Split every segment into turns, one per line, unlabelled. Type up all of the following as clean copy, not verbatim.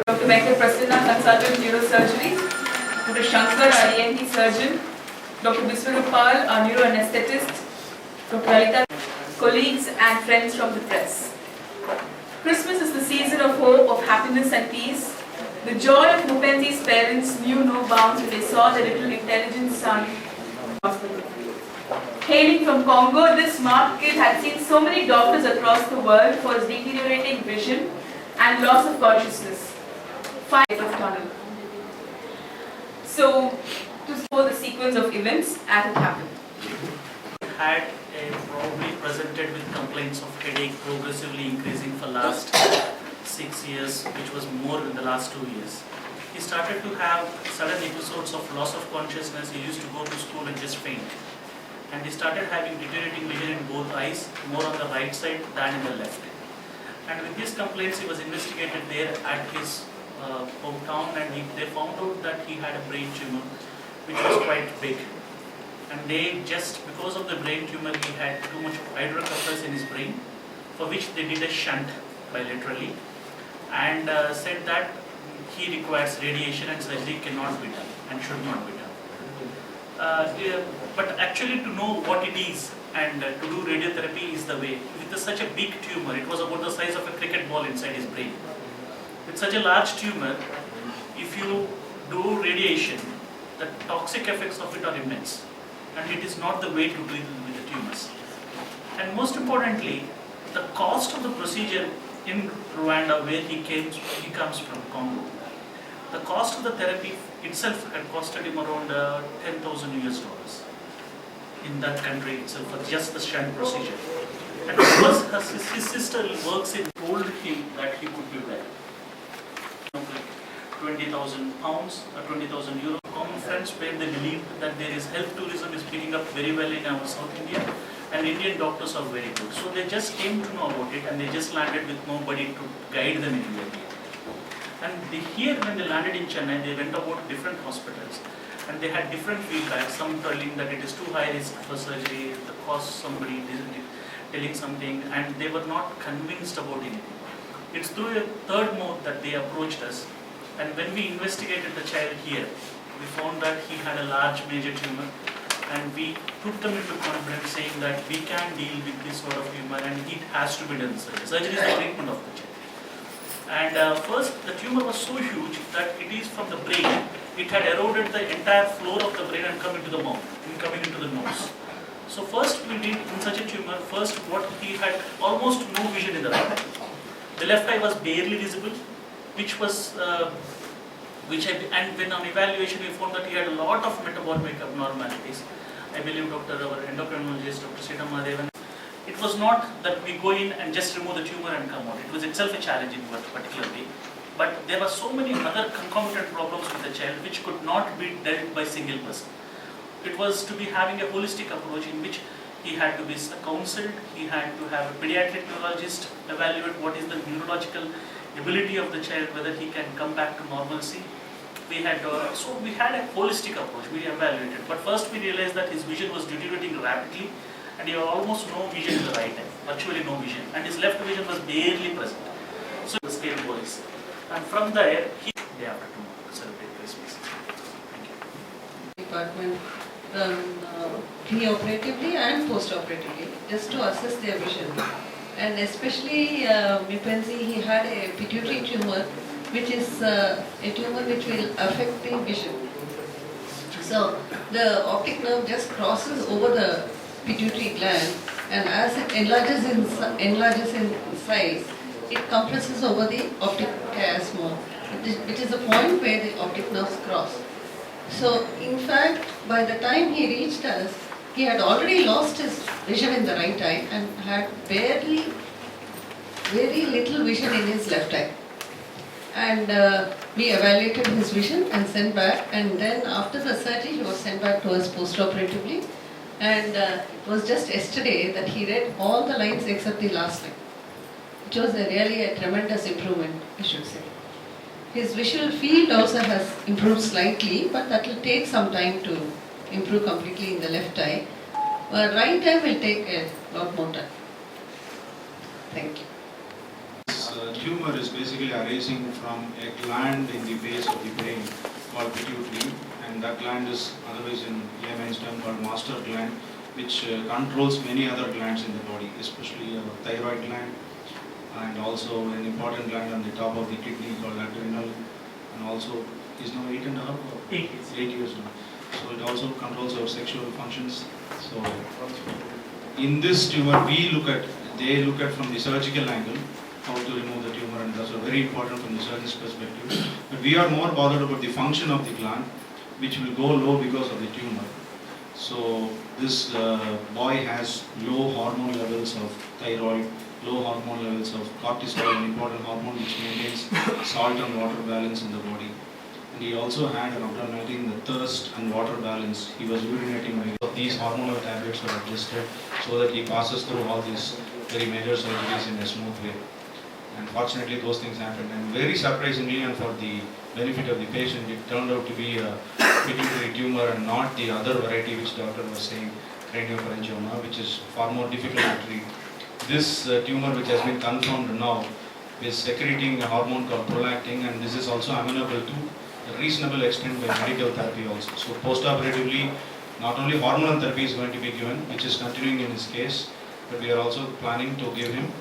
Dr. Michael Prasanna, consultant neurosurgery, Dr. Shankar, our ENT surgeon, Dr. Viswarupal, our neuroanesthetist, Dr. Lalita, colleagues and friends from the press. Christmas is the season of hope, of happiness and peace. The joy of Mupenzi's parents knew no bounds when they saw their little intelligent son. Hailing from Congo, this smart kid had seen so many doctors across the world for his deteriorating vision and loss of consciousness. 5 of tunnel. So, to follow the sequence of events as it happened.
Had probably presented with complaints of headache progressively increasing for last 6 years, which was more in the last 2 years. He started to have sudden episodes of loss of consciousness. He used to go to school and just faint. And he started having deteriorating vision in both eyes, more on the right side than in the left. And with his complaints, he was investigated there at his hometown, and they found out that he had a brain tumor, which was quite big. And they just, because of the brain tumor, he had too much hydrocephalus in his brain, for which they did a shunt bilaterally, and said that he requires radiation and surgery cannot be done and should not be done. But actually to know what it is and to do radiotherapy is the way. With such a big tumor, it was about the size of a cricket ball inside his brain. With such a large tumor, if you do radiation, the toxic effects of it are immense, and it is not the way to deal with the tumors. And most importantly, the cost of the procedure in Rwanda, where he comes from, Congo, the cost of the therapy itself had costed him around 10,000 US dollars in that country itself for just the shunt procedure. And because his sister works in, told him that he could be well. Like 20,000 pounds or 20,000 euro. Common friends where they believe that there is health tourism is picking up very well in our South India, and Indian doctors are very good. So they just came to know about it, and they just landed with nobody to guide them in India. And here when they landed in Chennai, they went about different hospitals, and they had different feedback. Some telling that it is too high risk for surgery, the cost, somebody telling something, and they were not convinced about anything. It's through a third mode that they approached us, and when we investigated the child here, we found that he had a large major tumor, and we took them into confidence saying that we can deal with this sort of tumor and it has to be done surgery. Surgery is the treatment of the child. And first, the tumor was so huge that it is from the brain. It had eroded the entire floor of the brain and come into the mouth, and coming into the nose. So first we did in such a tumor, first what he had almost no vision in the right eye. The left eye was barely visible, and when on evaluation we found that he had a lot of metabolic abnormalities. I believe our endocrinologist, Dr. Sita Mahadevan, it was not that we go in and just remove the tumor and come out. It was itself a challenging work particularly. But there were so many other concomitant problems with the child which could not be dealt by single person. It was to be having a holistic approach in which he had to be counseled, he had to have a pediatric neurologist evaluate what is the neurological ability of the child, whether he can come back to normalcy. We had a holistic approach, we evaluated. But first we realized that his vision was deteriorating rapidly, and he had almost no vision in the right eye, virtually no vision, and his left vision was barely present. So the scale was, and from there, day after tomorrow, celebrate Christmas. Thank you.
Department pre-operatively and post-operatively, just to assess their vision. And especially Mupenzi, he had a pituitary tumor, which is a tumor which will affect the vision. So the optic nerve just crosses over the pituitary gland, and as it enlarges in size, it compresses over the optic chiasma, which is the point where the optic nerves cross. So in fact, by the time he reached us, he had already lost his vision in the right eye and had very little vision in his left eye. And we evaluated his vision and sent back, and then after the surgery he was sent back to us post-operatively, and it was just yesterday that he read all the lines except the last line. It was really a tremendous improvement, I should say. His visual field also has improved slightly, but that will take some time to improve completely in the left eye. Right eye will take a lot more time. Thank you.
tumor is basically arising from a gland in the base of the brain called pituitary, and that gland is otherwise in layman's term called master gland, which controls many other glands in the body, especially thyroid gland, and also an important gland on the top of the kidney called adrenal, and also is now 8.5 or 8 years now. So it also controls our sexual functions. So in this tumor, they look at from the surgical angle how to remove the tumor, and that's very important from the surgeon's perspective. But we are more bothered about the function of the gland, which will go low because of the tumor. So this boy has low hormone levels of thyroid, low hormone levels of cortisol, an important hormone which maintains salt and water balance in the body. And he also had an abnormality in the thirst and water balance. He was urinating because these hormonal tablets are adjusted so that he passes through all these very major surgeries in a smooth way. And fortunately those things happened. And very surprisingly, and for the benefit of the patient, it turned out to be a pituitary tumor and not the other variety which doctor was saying, craniopharyngioma, which is far more difficult to treat. This tumor, which has been confirmed now, is secreting a hormone called prolactin, and this is also amenable to a reasonable extent by medical therapy also. So post-operatively, not only hormonal therapy is going to be given, which is continuing in his case, but we are also planning to give him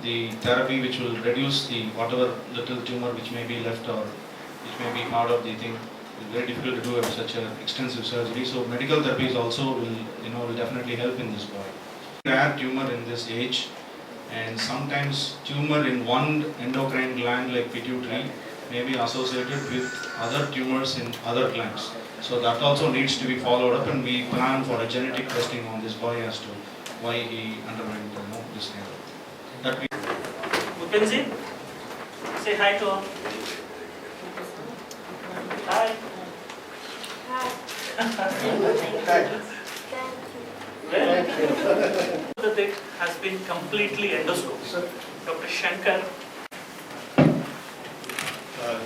the therapy which will reduce the whatever little tumor which may be left or which may be part of the thing. It's very difficult to do such an extensive surgery. So medical therapy is also will definitely help in this boy. Rare tumor in this age, and sometimes tumor in one endocrine gland like pituitary may be associated with other tumors in other glands. So that also needs to be followed up, and we plan for a genetic testing on this boy as to why he underwent this kind of. That we
Mackenzie, say hi to her. Hi. Well, it has been completely endoscoped. Dr. Shankar.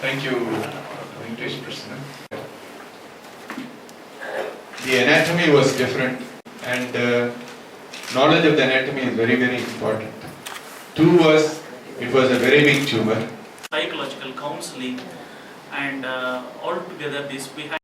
Thank you, Venkatesh Prasanna. The anatomy was different, and knowledge of the anatomy is very, very important. Two was, it was a very big tumor.
Psychological counseling, and all together this we had